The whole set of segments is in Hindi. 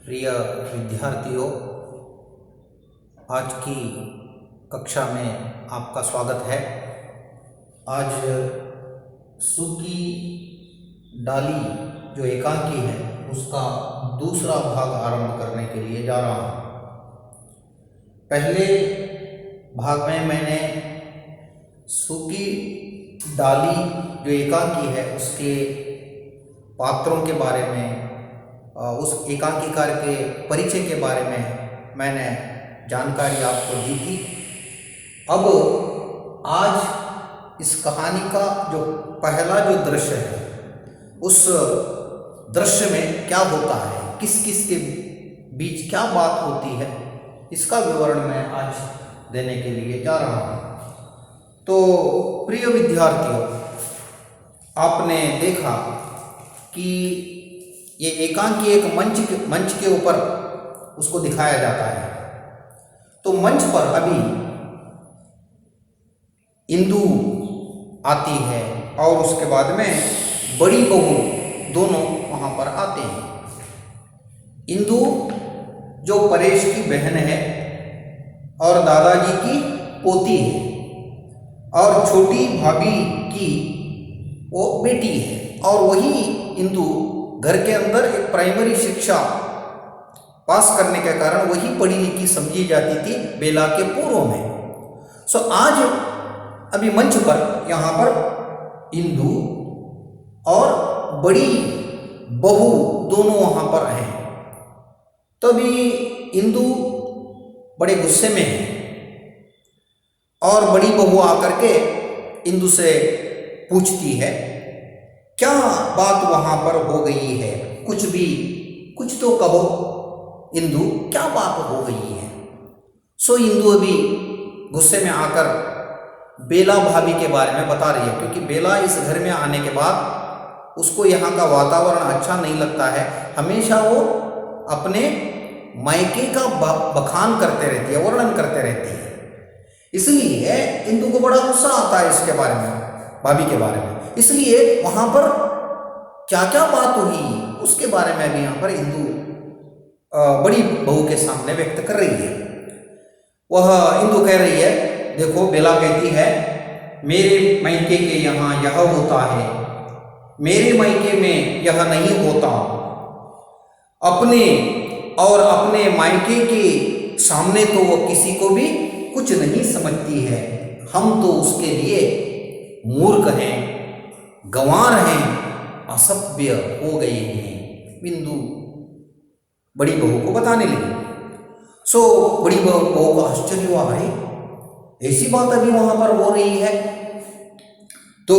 प्रिय विद्यार्थियों, आज की कक्षा में आपका स्वागत है। आज सूकी डाली जो एकांकी है उसका दूसरा भाग आरंभ करने के लिए जा रहा हूँ। पहले भाग में मैंने सूकी डाली जो एकांकी है उसके पात्रों के बारे में, उस एकांकीकार के परिचय के बारे में मैंने जानकारी आपको दी थी। अब आज इस कहानी का जो पहला जो दृश्य है उस दृश्य में क्या होता है, किस किस के बीच क्या बात होती है, इसका विवरण मैं आज देने के लिए जा रहा हूँ। तो प्रिय विद्यार्थियों, आपने देखा कि ये एकांकी एक मंच के ऊपर उसको दिखाया जाता है। तो मंच पर अभी इंदु आती है और उसके बाद में बड़ी बहू दोनों वहाँ पर आते हैं। इंदु जो परेश की बहन है और दादाजी की पोती है और छोटी भाभी की वो बेटी है, और वही इंदु घर के अंदर एक प्राइमरी शिक्षा पास करने के कारण वही पढ़ी लिखी समझी जाती थी बेला के पूर्व में। सो आज अभी मंच पर यहाँ पर इंदु और बड़ी बहू दोनों वहाँ पर हैं। तभी इंदु बड़े गुस्से में है और बड़ी बहू आकर के इंदु से पूछती है, क्या बात वहां पर हो गई है, कुछ तो कहो इंदु, क्या बात हो गई है। सो इंदु अभी गुस्से में आकर बेला भाभी के बारे में बता रही है, क्योंकि बेला इस घर में आने के बाद उसको यहाँ का वातावरण अच्छा नहीं लगता है। हमेशा वो अपने मायके का बखान करते रहती है, वर्णन करते रहती है। इसलिए इंदु को बड़ा गुस्सा आता है इसके बारे में, भाभी के बारे में। इसलिए वहां पर क्या क्या बात हुई उसके बारे में भी यहाँ पर इंदु बड़ी बहू के सामने व्यक्त कर रही है। वह इंदु कह रही है, देखो बेला कहती है, मेरे मायके के यहाँ यह होता है, मेरे मायके में यह नहीं होता। अपने मायके के सामने तो वो किसी को भी कुछ नहीं समझती है। हम तो उसके लिए मूर्ख हैं, गंवार हैं, असभ्य हो गए हैं। बिंदु बड़ी बहू को बताने लगी। सो बड़ी बहू को आश्चर्य हुआ, भाई ऐसी बात अभी वहां पर हो रही है। तो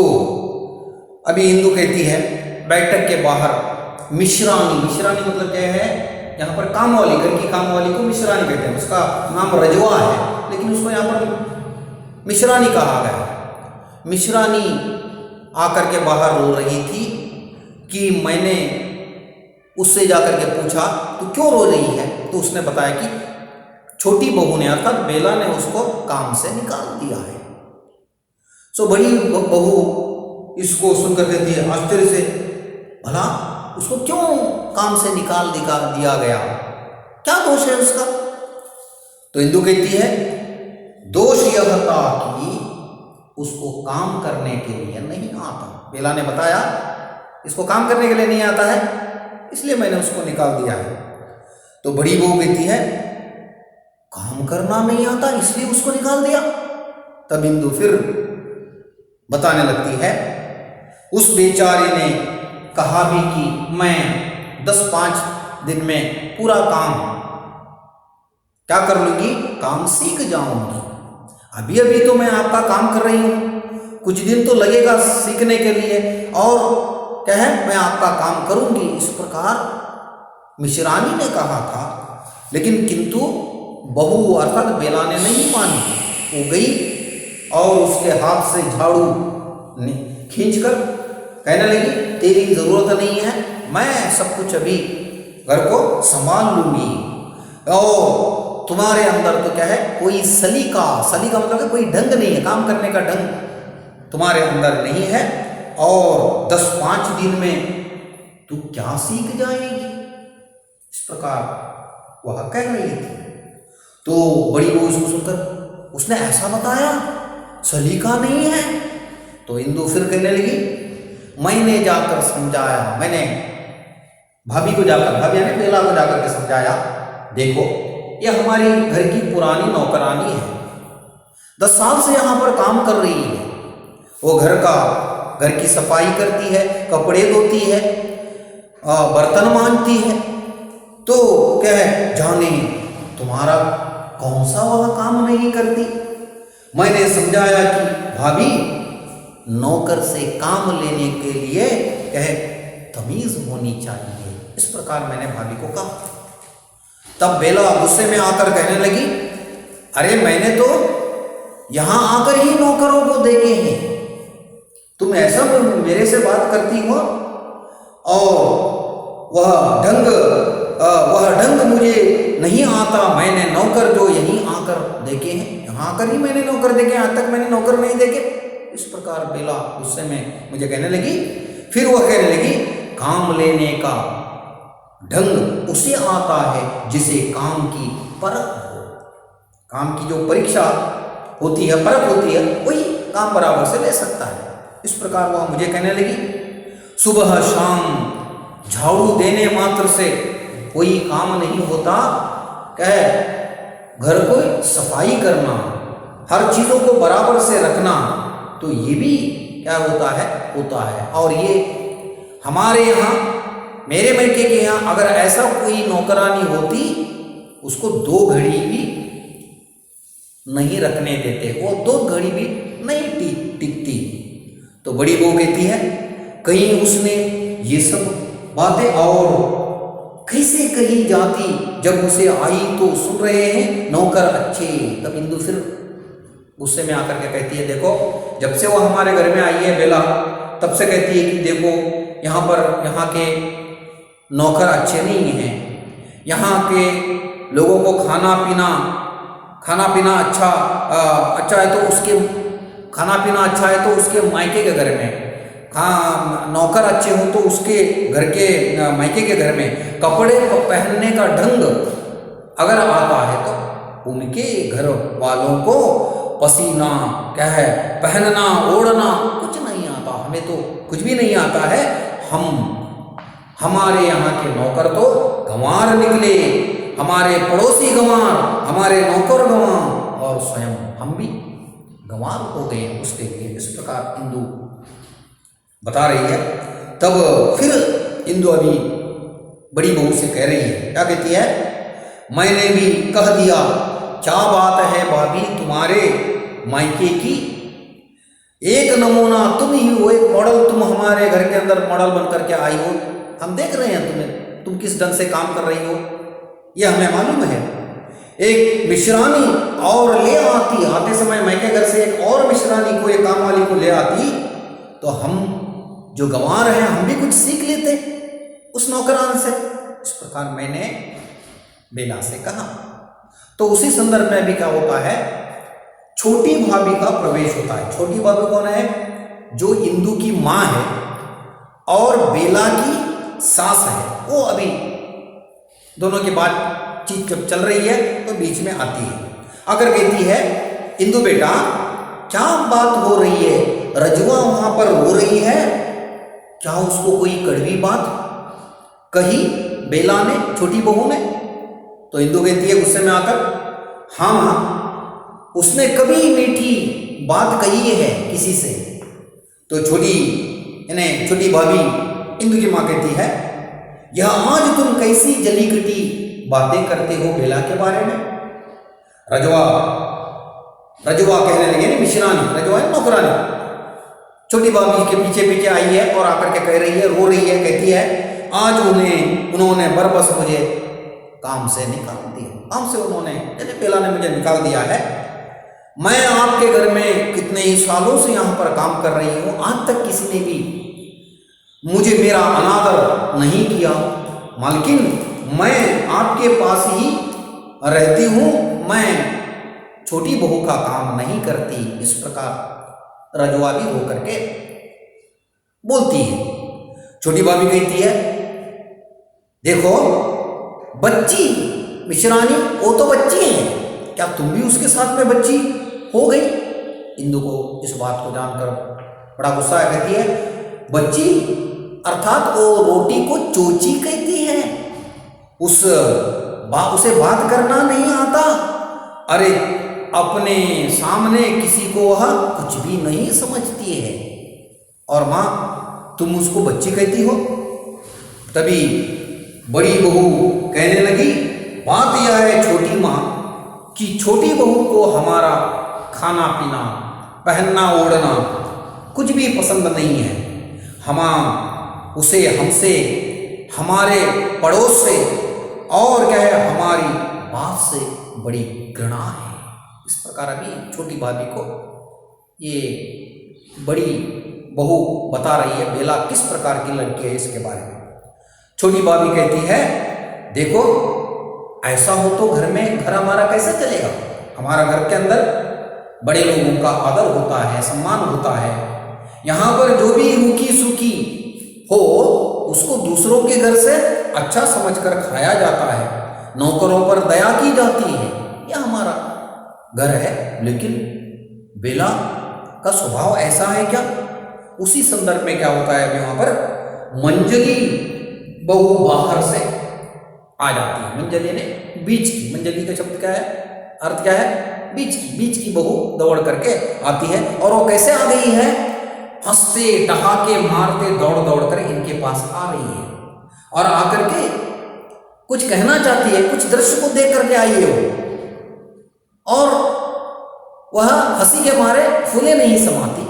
अभी इंदु कहती है, बैठक के बाहर मिश्रानी मतलब क्या है, यहाँ पर काम वाली, घर की काम वाली को मिश्रानी कहते हैं। उसका नाम रजवा है, लेकिन उसको यहाँ पर मिश्रानी कहा गया। मिश्रानी आकर के बाहर रो रही थी कि मैंने उससे जाकर के पूछा, तो क्यों रो रही है। तो उसने बताया कि छोटी बहू ने, अर्थात बेला ने उसको काम से निकाल दिया है। सो बड़ी बहू इसको सुनकर कहती है आश्चर्य से, भला उसको क्यों काम से निकाल दिया गया, क्या दोष है उसका। तो इंदु कहती है, दोष यह था कि उसको काम करने के लिए नहीं आता। बेला ने बताया इसको काम करने के लिए नहीं आता है, इसलिए मैंने उसको निकाल दिया है। तो बड़ी बहू कहती है, काम करना नहीं आता इसलिए उसको निकाल दिया। तब इंदु फिर बताने लगती है, उस बेचारे ने कहा भी कि मैं 10-5 दिन में पूरा काम क्या कर लूंगी, काम सीख जाऊंगी। अभी तो मैं आपका काम कर रही हूं, कुछ दिन तो लगेगा सीखने के लिए, और क्या है, मैं आपका काम करूंगी। इस प्रकार मिश्रानी ने कहा था, लेकिन किंतु बहू अर्थात बेला ने नहीं मानी। वो गई और उसके हाथ से झाड़ू खींचकर कहने लगी, तेरी जरूरत नहीं है, मैं सब कुछ अभी घर को संभाल लूंगी। और तुम्हारे अंदर तो क्या है, कोई सलीका मतलब है कोई ढंग नहीं है, काम करने का ढंग तुम्हारे अंदर नहीं है, और 10-5 दिन में तू क्या सीख जाएगी। इस प्रकार वह कह रही थी। तो बड़ी बहू इसको सुनकर उसने ऐसा बताया, सलीका नहीं है। तो इंदु फिर कहने लगी, मैंने जाकर समझाया, मैंने भाभी को जाकर, भाभी यानी बेला को जाकर के समझाया, देखो ये हमारी घर की पुरानी नौकरानी है, 10 साल से यहाँ पर काम कर रही है। वो घर की सफाई करती है, कपड़े धोती है, बर्तन मांजती है। तो क्या है, जाने तुम्हारा कौन सा वह काम नहीं करती। मैंने समझाया कि भाभी नौकर से काम लेने के लिए कह तमीज होनी चाहिए। इस प्रकार मैंने भाभी को कहा। तब बेला गुस्से में आकर कहने लगी, अरे मैंने तो यहां आकर ही नौकरों को देखे हैं, तुम ऐसा मेरे से बात करती हो, और वह ढंग मुझे नहीं आता। मैंने नौकर जो यहीं आकर देखे हैं, यहाँ आकर ही मैंने नौकर देखे, आज तक मैंने नौकर नहीं देखे। इस प्रकार बेला गुस्से में मुझे कहने लगी। फिर वह कहने लगी, काम लेने का ढंग उसे आता है जिसे काम की परख हो। काम की जो परीक्षा होती है, परख होती है, वही काम बराबर से ले सकता है। इस प्रकार वह मुझे कहने लगी। सुबह शाम झाड़ू देने मात्र से कोई काम नहीं होता, कह घर को सफाई करना, हर चीजों को बराबर से रखना, तो ये भी क्या होता है। और ये हमारे यहाँ, मेरे मायके के यहाँ अगर ऐसा कोई नौकरानी होती, उसको 2 घड़ी भी नहीं रखने देते, वो 2 घड़ी भी नहीं टिकती। तो बड़ी बहू कहती है, कहीं उसने ये सब बातें और कैसे कही जाती, जब उसे आई तो सुन रहे हैं नौकर अच्छे। तब इंदु फिर गुस्से में आकर के कहती है, देखो जब से वो हमारे घर में आई है बेला, तब से कहती है कि देखो यहाँ के नौकर अच्छे नहीं हैं, यहाँ के लोगों को खाना पीना अच्छा है तो उसके खाना पीना अच्छा है तो उसके मायके के घर में, नौकर अच्छे हों तो उसके घर के मायके के घर में, कपड़े पहनने का ढंग अगर आता है तो उनके घर वालों को पसीना क्या है, पहनना ओढ़ना कुछ नहीं आता। हमें तो कुछ भी नहीं आता है। हमारे यहाँ के नौकर तो गंवार निकले, हमारे पड़ोसी गंवार, हमारे नौकर गंवार, और स्वयं हम भी गंवार हो गए उसके लिए। इस प्रकार इंदु बता रही है। तब फिर इंदु अभी बड़ी बहू से कह रही है, क्या कहती है, मैंने भी कह दिया, क्या बात है भाभी तुम्हारे मायके की, एक नमूना तुम ही हो, एक मॉडल तुम हमारे घर के अंदर मॉडल बनकर के आई हो। हम देख रहे हैं तुम्हें, तुम किस ढंग से काम कर रही हो, यह हमें मालूम है। एक मिश्रानी और ले आते समय मायके घर से एक और मिश्रानी को, एक काम वाली को ले आती, तो हम जो गंवार हैं हम भी कुछ सीख लेते उस नौकरान से। इस प्रकार मैंने बेला से कहा। तो उसी संदर्भ में भी क्या होता है, छोटी भाभी का प्रवेश होता है। छोटी भाभी कौन है, जो इंदु की माँ है और बेला की सास है। वो अभी दोनों की बातचीत जब चल रही है तो बीच में आती है, आकर कहती है, इंदु बेटा क्या बात हो रही है, रजुआ वहां पर रो रही है, क्या उसको कोई कड़वी बात कही बेला ने, छोटी बहू ने? तो इंदु कहती है गुस्से में आकर, हाँ उसने कभी मीठी बात कही है किसी से। तो छोटी भाभी इंदु की माँ कहती है, यह आज तुम कैसी जली कटी बातें करते हो बेला के बारे में। रजुआ कहने लगे ना, मिश्रानी, रजुआ है नौकरानी, छोटी भाभी के पीछे पीछे आई है और आकर के कह रही है, रो रही है, कहती है, आज उन्होंने बरबस मुझे काम से निकाल दिया, काम से उन्होंने बेला ने मुझे निकाल दिया है। मैं आपके घर में कितने ही सालों से यहाँ पर काम कर रही हूँ, आज तक किसी ने भी मुझे मेरा अनादर नहीं किया। मालकिन मैं आपके पास ही रहती हूँ, मैं छोटी बहू का काम नहीं करती। इस प्रकार रजुआ भी रो करके बोलती है। छोटी भाभी कहती है, देखो बच्ची मिश्रानी, वो तो बच्ची है, क्या तुम भी उसके साथ में बच्ची हो गई? इंदु को इस बात को जानकर बड़ा गुस्सा है, कहती है बच्ची अर्थात वो रोटी को चोची कहती है, उसे बात करना नहीं आता। अरे अपने सामने किसी को वह कुछ भी नहीं समझती है, और माँ तुम उसको बच्ची कहती हो। तभी बड़ी बहू कहने लगी, बात यह है छोटी माँ कि छोटी बहू को हमारा खाना पीना, पहनना ओढ़ना कुछ भी पसंद नहीं है। उसे हमसे, हमारे पड़ोस से और क्या है हमारी बात से बड़ी घृणा है। इस प्रकार अभी छोटी भाभी को ये बड़ी बहू बता रही है बेला किस प्रकार की लड़की है इसके बारे में। छोटी भाभी कहती है देखो ऐसा हो तो घर में, घर हमारा कैसे चलेगा? हमारा घर के अंदर बड़े लोगों का आदर होता है, सम्मान होता है। यहाँ पर जो भी रूखी सूखी हो उसको दूसरों के घर से अच्छा समझकर खाया जाता है, नौकरों पर दया की जाती है, यह हमारा घर है। लेकिन बेला का स्वभाव ऐसा है क्या? उसी संदर्भ में क्या होता है, वहां पर मंजली बहू बाहर से आ जाती है। मंजली ने बीच की, मंजली का शब्द क्या है, अर्थ क्या है? बीच की बहू दौड़ करके आती है। और वो कैसे आ गई है? हंसते ठहाके मारते दौड़ कर इनके पास आ रही है, और आकर के कुछ कहना चाहती है, कुछ दृश्य को देख करके आई है वो, और वह हंसी के मारे फूले नहीं समाती।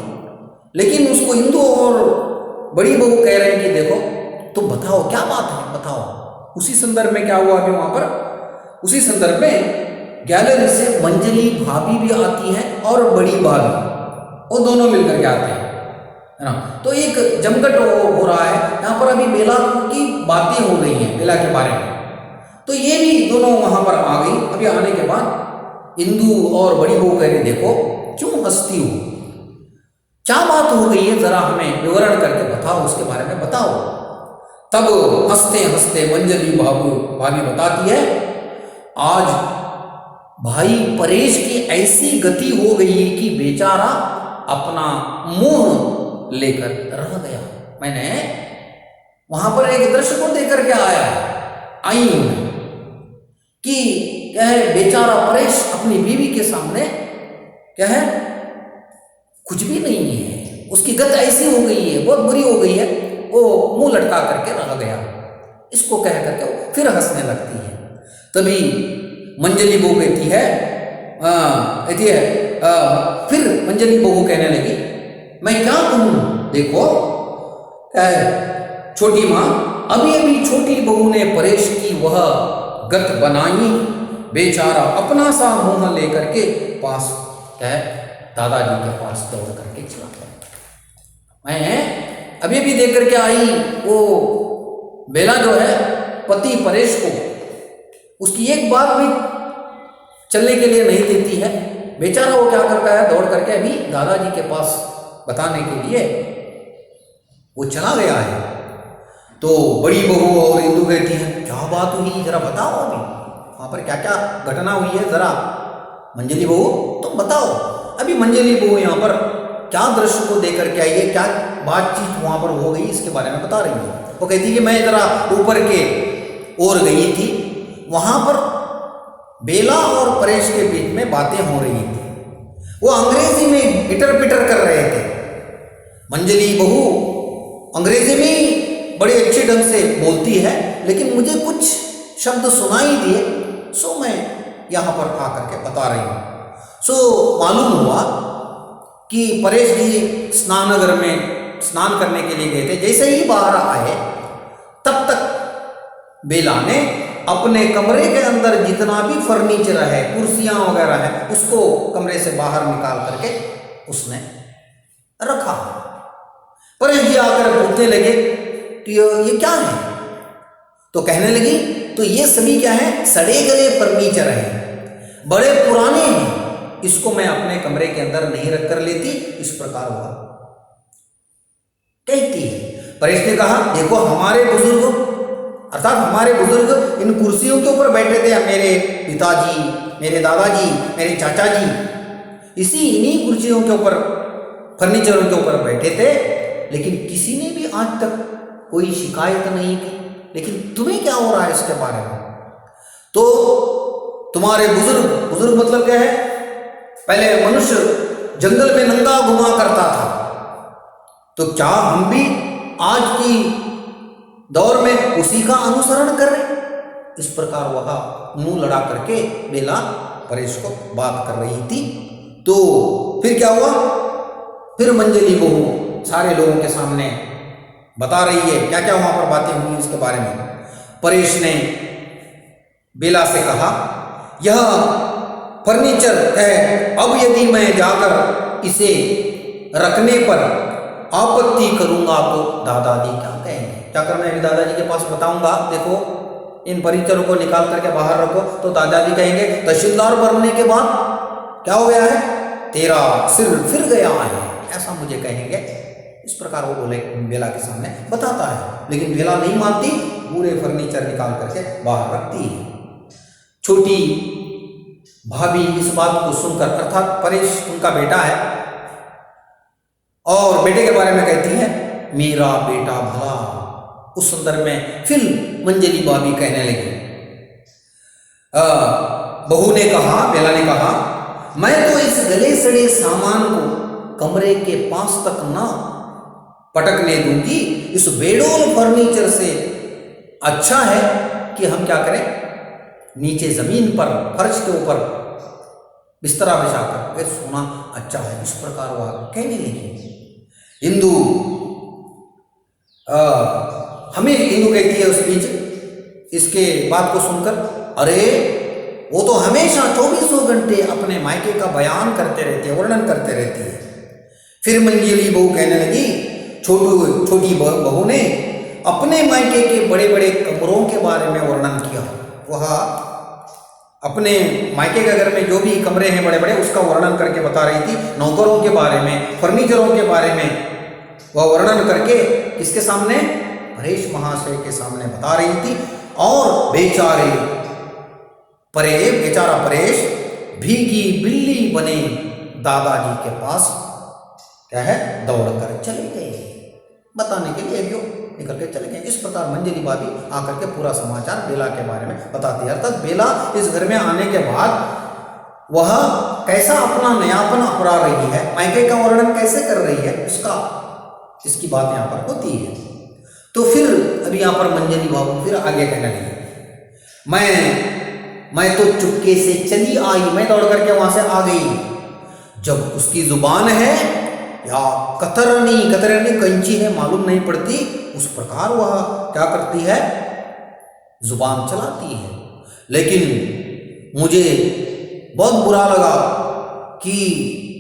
लेकिन उसको इंदु और बड़ी बहू कह रहे हैं कि देखो तुम बताओ क्या बात है, बताओ। उसी संदर्भ में क्या हुआ कि वहां पर उसी संदर्भ में गैलरी से मंजली भाभी भी आती है और बड़ी भाभी, वो दोनों मिलकर के आते हैं, है ना। तो एक जमघट हो रहा है यहाँ पर। अभी बेला की बातें हो रही हैं बेला के बारे में, तो ये भी दोनों वहां पर आ गई। अभी आने के बाद इंदु और बड़ी बहू कह रही देखो क्यों हंसती हो, क्या बात हो गई है, जरा हमें विवरण करके बताओ, उसके बारे में बताओ। तब हंसते हंसते मंजली भाभी बताती है आज भाई परेश की ऐसी गति हो गई कि बेचारा अपना मुंह लेकर रह गया। मैंने वहां पर एक दृश्य को देकर के आई कि क्या है, बेचारा परेश अपनी बीवी के सामने क्या है, कुछ भी नहीं है, उसकी गत ऐसी हो गई है, बहुत बुरी हो गई है, वो मुंह लटका करके रह गया। इसको कह करके वो फिर हंसने लगती है। तभी मंजली बहू कहती है फिर मंजली बहू कहने लगी मैं क्या कहूँ, देखो क्या है छोटी माँ, अभी अभी छोटी बहू ने परेश की वह गत बनाई, बेचारा अपना सा मुंह लेकर के पास क्या है दादाजी के पास दौड़ करके चला गया। मैं अभी अभी देख करके आई, वो बेला जो है पति परेश को उसकी एक बात भी चलने के लिए नहीं देती है। बेचारा वो क्या करता है, दौड़ करके अभी दादाजी के पास बताने के लिए वो चला गया है। तो बड़ी बहू और इंदु कहती है क्या बात हुई, जरा बताओ, अभी वहां पर क्या क्या घटना हुई है, जरा मंजली बहू तुम बताओ। अभी मंजली बहू यहाँ पर क्या दृश्य को देख करके आई है, क्या बातचीत वहां पर हो गई, इसके बारे में बता रही है। वो कहती है कि मैं जरा ऊपर के ओर गई थी, वहां पर बेला और परेश के बीच में बातें हो रही थी। वो अंग्रेजी में इटर पिटर कर रहे थे। मंजली बहू अंग्रेजी में बड़े अच्छे ढंग से बोलती है, लेकिन मुझे कुछ शब्द सुनाई दिए, सो मैं यहाँ पर आकर के बता रही हूँ। सो मालूम हुआ कि परेश जी स्नानगर में स्नान करने के लिए गए थे। जैसे ही बाहर आए तब तक बेला ने अपने कमरे के अंदर जितना भी फर्नीचर है, कुर्सियां वगैरह है, उसको कमरे से बाहर निकाल करके उसने रखा। परेश जी आकर पूछने लगे कि ये क्या है, तो कहने लगी तो ये सभी क्या है, सड़े गले फर्नीचर है, बड़े पुराने हैं, इसको मैं अपने कमरे के अंदर नहीं रख कर लेती, इस प्रकार हुआ कहती है। परेश ने कहा देखो हमारे बुजुर्ग अर्थात हमारे बुजुर्ग इन कुर्सियों के ऊपर बैठे थे, मेरे पिताजी, मेरे दादाजी, मेरे चाचा जी इन्हीं कुर्सियों के ऊपर, फर्नीचरों के ऊपर बैठे थे, लेकिन किसी ने भी आज तक कोई शिकायत नहीं की। लेकिन तुम्हें क्या हो रहा है इसके बारे में? तो तुम्हारे बुजुर्ग मतलब क्या है? पहले मनुष्य जंगल में नंगा घुमा करता था, तो क्या हम भी आज की दौर में उसी का अनुसरण कर रहे? इस प्रकार वह मुंह लड़ा करके बेला परेश को बात कर रही थी। तो फिर क्या हुआ? फिर मंजली बहू सारे लोगों के सामने बता रही है क्या क्या वहां पर बातें हुई इसके बारे में। परेश ने बेला से कहा, यह फर्नीचर है, अब यदि मैं जाकर इसे रखने पर आपत्ति करूंगा तो दादाजी क्या कहेंगे? क्या करना है? दादाजी के पास बताऊंगा, देखो इन फर्नीचरों को निकाल करके बाहर रखो, तो दादाजी कहेंगे तहसीलदार बनने के बाद क्या हो गया है, तेरा सिर फिर गया है, ऐसा मुझे कहेंगे। इस प्रकार वो बोले बेला के सामने बताता है, लेकिन बेला नहीं मानती, पूरे फर्नीचर निकाल करके बाहर रखती है। छोटी भाभी इस बात को सुनकर, अर्थात परेश उनका बेटा है, और बेटे के बारे में कहती है मेरा बेटा भला। उस संदर्भ में फिर मंजली भाभी कहने लगी, बहू ने कहा, बेला ने कहा, मैं तो इस गले सड़े सामान को कमरे के पास तक ना पटकने दूंगी। इस बेडोल फर्नीचर से अच्छा है कि हम क्या करें, नीचे जमीन पर फर्श के ऊपर बिस्तरा बिछाकर सोना अच्छा है। इस प्रकार वह कहने लगी। हिंदू कहती है उस बीच इसके बात को सुनकर, अरे वो तो हमेशा 24 घंटे अपने मायके का बयान करते रहते हैं, वर्णन करते रहती है। फिर मंजली बहू कहने लगी, छोटी बहू ने अपने मायके के बड़े बड़े कमरों के बारे में वर्णन किया। वह अपने मायके के घर में जो भी कमरे हैं बड़े बड़े, उसका वर्णन करके बता रही थी। नौकरों के बारे में, फर्नीचरों के बारे में वह वर्णन करके किसके सामने, परेश महाशय के सामने बता रही थी। और बेचारा परेश भीगी बिल्ली बने दादाजी के पास क्या है, दौड़कर चले गए, बताने के लिए क्यों निकल के चले गए। इस प्रकार मंजली भाभी आकर के पूरा समाचार बेला के बारे में बताती है। अर्थात बेला इस घर में आने के बाद वह कैसा अपना नयापन अपरा रही है, मायके का वर्णन कैसे कर रही है, इसकी बात यहाँ पर होती है। तो फिर अभी यहाँ पर मंजली बाबू फिर आगे कहने लगी, मैं तो चुपके से चली आई, मैं दौड़ करके वहां से आ गई। जब उसकी जुबान है या कतरनी कंची है मालूम नहीं पड़ती, उस प्रकार वह क्या करती है, जुबान चलाती है। लेकिन मुझे बहुत बुरा लगा कि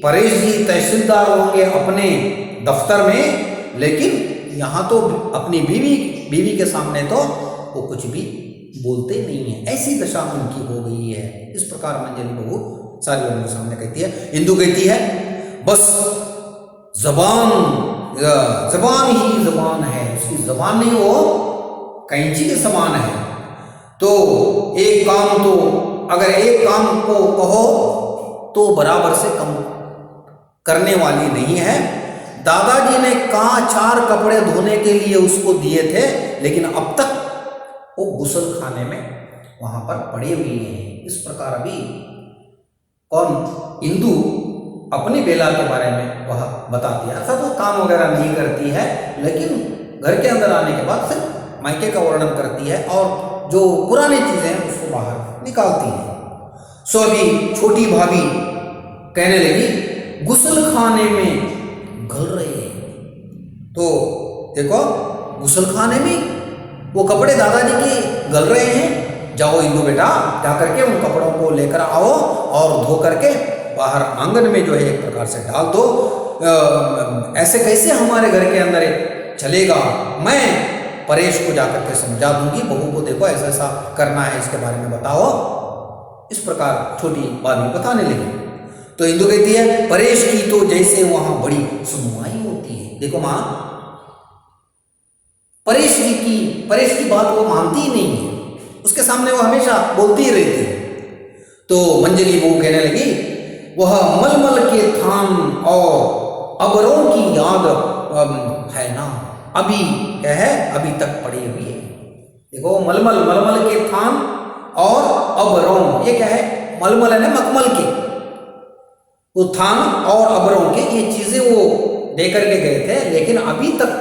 परेश जी तहसीलदार होंगे अपने दफ्तर में, लेकिन यहाँ तो अपनी बीवी के सामने तो वो कुछ भी बोलते नहीं है, ऐसी दशा उनकी हो गई है। इस प्रकार मंजली बहू सारे लोगों के सामने कहती है। हिंदू कहती है बस जबान ही जबान है, उसकी जबान नहीं, वो कैंची के समान है। तो अगर एक काम को कहो तो बराबर से कम करने वाली नहीं है। दादाजी ने कहा 4 कपड़े धोने के लिए उसको दिए थे, लेकिन अब तक वो गुसल खाने में वहां पर पड़े हुए हैं। इस प्रकार अभी इंदु अपनी बेला के बारे में वह बताती है। अर्थात वो काम वगैरह नहीं करती है, लेकिन घर के अंदर आने के बाद फिर मायके का वर्णन करती है और जो पुरानी चीजें हैं उसको बाहर निकालती है। सो अभी छोटी भाभी कहने लगी, गुसल खाने में गल रहे हैं। तो देखो, गुसल खाने में वो कपड़े दादाजी के गल रहे हैं। जाओ इंदु बेटा, जा करके उन कपड़ों को लेकर आओ और धो करके बाहर आंगन में जो है एक प्रकार से डाल दो। ऐसे कैसे हमारे घर के अंदर चलेगा? मैं परेश को जाकर के समझा दूंगी, बहू को देखो ऐसा ऐसा करना है, इसके बारे में बताओ। इस प्रकार छोटी भाभी बताने लगी। तो इंदु कहती है, परेश की तो जैसे वहां बड़ी सुनवाई होती है। देखो माँ, परेश की बात वो मानती ही नहीं है, उसके सामने वो हमेशा बोलती ही रहती है। तो मंजली बहू कहने लगी, वह मलमल के थान और अबरों की याद है ना, अभी क्या है, अभी तक पड़ी हुई है। देखो मलमल के थान और अबरों, ये क्या है, मलमल है ना मखमल के, वो थान और अबरों के, ये चीजें वो दे करके गए थे, लेकिन अभी तक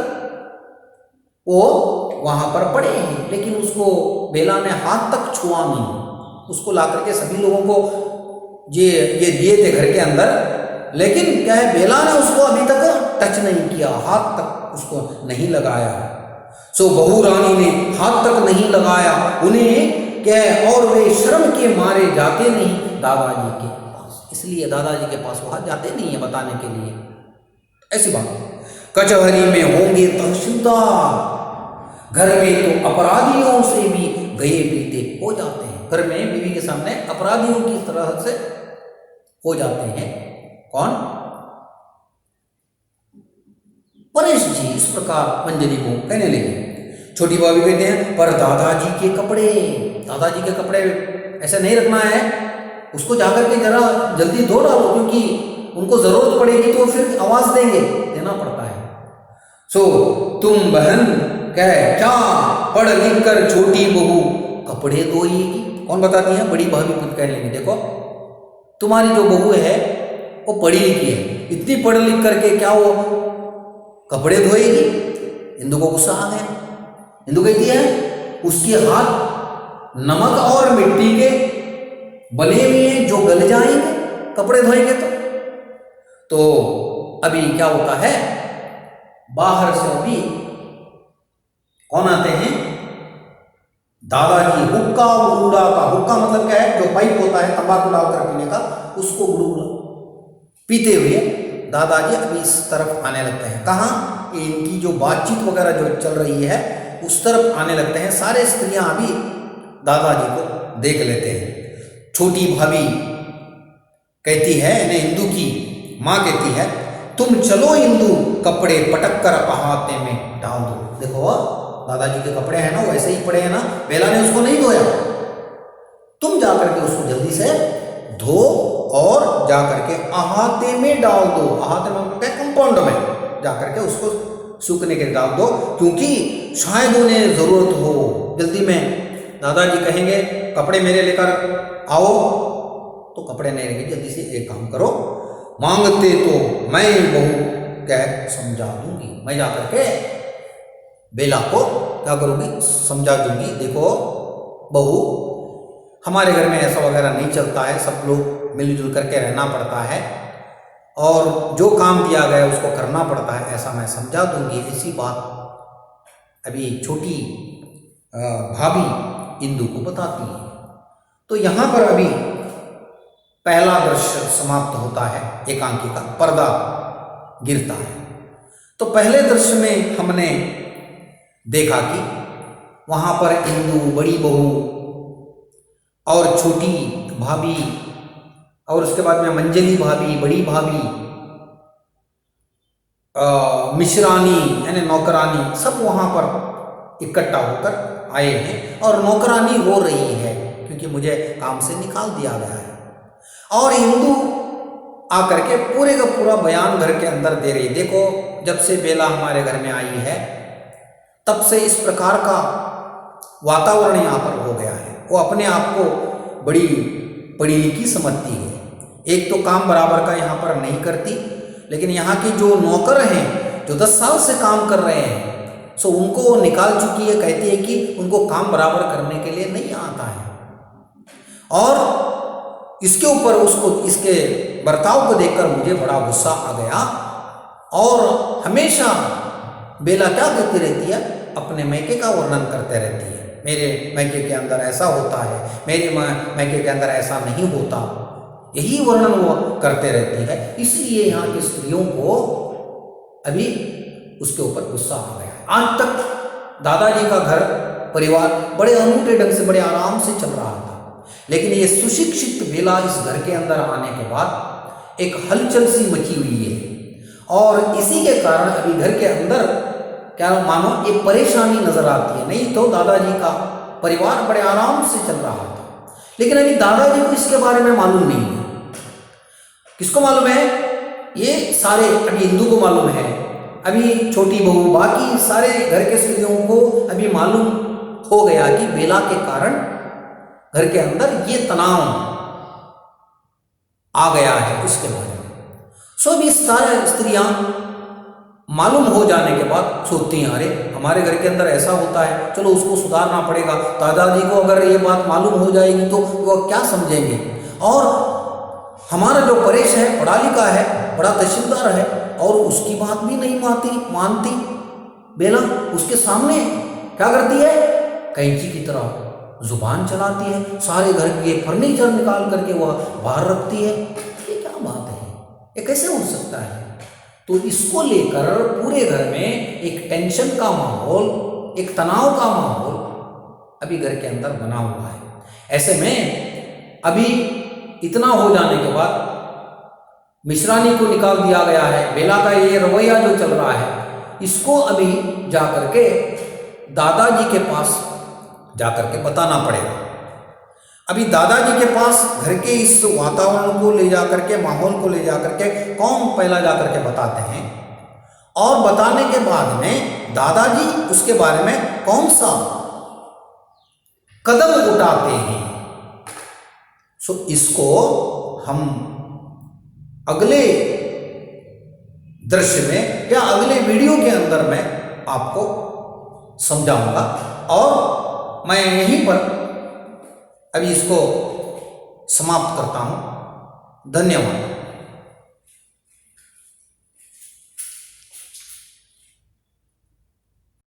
वो वहां पर पड़े हैं, लेकिन उसको बेला ने हाथ तक छुआ नहीं। उसको ला करके सभी लोगों को ये दिए थे घर के अंदर, लेकिन क्या है, बेला ने उसको अभी तक टच नहीं किया, हाथ तक उसको नहीं लगाया। सो बहू रानी ने हाथ तक नहीं लगाया उन्हें, क्या है, और वे शर्म के मारे जाते नहीं दादाजी के पास, इसलिए दादाजी के पास वहां जाते नहीं है बताने के लिए। ऐसी बात, कचहरी में होंगे तहसीलदार, घर में तो अपराधियों से भी गए बीते हो जाते हैं। घर में बीवी के सामने अपराधियों की तरह से हो जाते हैं। कौन? परेश जी। इस प्रकार मंजरी को कहने लगी। छोटी भाभी कहते हैं, पर दादाजी के कपड़े ऐसे नहीं रखना है, उसको जाकर के जरा जल्दी धो डालो, क्योंकि उनको जरूरत पड़ेगी तो फिर आवाज देना पड़ता है। सो तुम बहन क्या पढ़ लिख कर छोटी बहू कपड़े धोएगी? कौन बताती है? बड़ी भाभी खुद कहने लगी, देखो तुम्हारी जो बहू है वो पढ़ी लिखी है, इतनी पढ़ लिख करके क्या वो कपड़े धोएगी? इंदु को गुस्सा आ गया। इंदु कहती है, उसके हाथ नमक और मिट्टी के बने हुए हैं जो गल जाएंगे कपड़े धोएंगे तो अभी क्या होता है, बाहर से अभी कौन आते हैं? दादाजी हुक्का उड़ा का, हुक्का मतलब क्या है, जो पाइप होता है तंबाकू डालकर पीने का, उसको उड़ा पीते हुए दादाजी अभी इस तरफ आने लगते हैं। कहाँ? इनकी जो बातचीत वगैरह जो चल रही है उस तरफ आने लगते हैं। सारे स्त्रियां अभी दादाजी को देख लेते हैं। छोटी भाभी कहती है, इंदु की माँ कहती है, तुम चलो इंदु, कपड़े पटक कर अहाते में डाल दो। देखो दादाजी के कपड़े हैं ना, वैसे ही पड़े हैं ना, बेला ने उसको नहीं धोया, तुम जाकर के उसको जल्दी से धो और जाकर के अहाते में डाल दो। अहाते में कंपाउंड में जाकर के उसको सूखने के डाल दो, क्योंकि शायद उन्हें जरूरत हो। जल्दी में दादाजी कहेंगे कपड़े मेरे लेकर आओ, तो कपड़े नहीं रहेंगे। जल्दी से एक काम करो, मांगते तो मैं बहू कह समझा दूंगी, मैं जाकर के बेला को क्या करूंगी, समझा दूंगी। देखो बहू, हमारे घर में ऐसा वगैरह नहीं चलता है, सब लोग मिलजुल करके रहना पड़ता है और जो काम दिया गया उसको करना पड़ता है, ऐसा मैं समझा दूंगी। ऐसी बात अभी छोटी भाभी इंदु को बताती है। तो यहाँ पर अभी पहला दृश्य समाप्त होता है, एकांकी का पर्दा गिरता है। तो पहले दृश्य में हमने देखा कि वहाँ पर इंदु, बड़ी बहू और छोटी भाभी और उसके बाद में मंजली भाभी, बड़ी भाभी, मिश्रानी यानी नौकरानी, सब वहाँ पर इकट्ठा होकर आए हैं और नौकरानी रो रही है क्योंकि मुझे काम से निकाल दिया गया है। और इंदु आकर के पूरे का पूरा बयान घर के अंदर दे रही। देखो जब से बेला हमारे घर में आई है तब से इस प्रकार का वातावरण यहाँ पर हो गया है। वो अपने आप को बड़ी पढ़ी लिखी समझती है। एक तो काम बराबर का यहाँ पर नहीं करती, लेकिन यहाँ के जो नौकर हैं जो 10 साल से काम कर रहे हैं, सो उनको वो निकाल चुकी है। कहती है कि उनको काम बराबर करने के लिए नहीं आता है। और इसके ऊपर उसको, इसके बर्ताव को देखकर मुझे बड़ा गुस्सा आ गया। और हमेशा बेला क्या कहती रहती है, अपने मैके का वर्णन करते रहती है। मेरे मैके के अंदर ऐसा होता है, मेरे मैके के अंदर ऐसा नहीं होता, यही वर्णन वो करते रहती है। इसलिए यहाँ की स्त्रियों को अभी उसके ऊपर गुस्सा आ गया। आज तक दादाजी का घर परिवार बड़े अनूठे ढंग से, बड़े आराम से चल रहा था, लेकिन ये सुशिक्षित बेला इस घर के अंदर आने के बाद एक हलचल सी मची हुई है। और इसी के कारण अभी घर के अंदर क्या मानो एक परेशानी नजर आती है। नहीं तो दादाजी का परिवार बड़े आराम से चल रहा था, लेकिन अभी दादाजी को इसके बारे में मालूम नहीं है। किसको मालूम है? ये सारे अभी इंदू को मालूम है, अभी छोटी बहू, बाकी सारे घर के स्त्रियों को अभी मालूम हो गया कि बेला के कारण घर के अंदर ये तनाव आ गया है उसके बारे में। सो अभी सारे स्त्रियां मालूम हो जाने के बाद सोचती हैं, अरे हमारे घर के अंदर ऐसा होता है, चलो उसको सुधारना पड़ेगा। दादाजी को अगर ये बात मालूम हो जाएगी तो वो क्या समझेंगे। और हमारा जो परेश है पढ़ा लिखा है, बड़ा तहसीलदार है, और उसकी बात भी नहीं मानती बेला। उसके सामने क्या करती है? कैंची की तरह जुबान चलाती है, सारे घर के फर्नीचर निकाल करके वह बाहर रखती है। ये क्या बात है? ये कैसे हो सकता है? तो इसको लेकर पूरे घर में एक टेंशन का माहौल, एक तनाव का माहौल अभी घर के अंदर बना हुआ है। ऐसे में अभी इतना हो जाने के बाद मिश्रानी को निकाल दिया गया है। बेला का ये रवैया जो चल रहा है, इसको अभी जाकर के दादाजी के पास जाकर के बताना पड़ेगा। अभी दादाजी के पास घर के इस वातावरण को ले जाकर के, माहौल को ले जाकर के कौन पहला जाकर के बताते हैं, और बताने के बाद में दादाजी उसके बारे में कौन सा कदम उठाते हैं। सो इसको हम अगले दृश्य में या अगले वीडियो के अंदर मैं आपको समझाऊंगा, और मैं यहीं पर अभी इसको समाप्त करता हूं। धन्यवाद।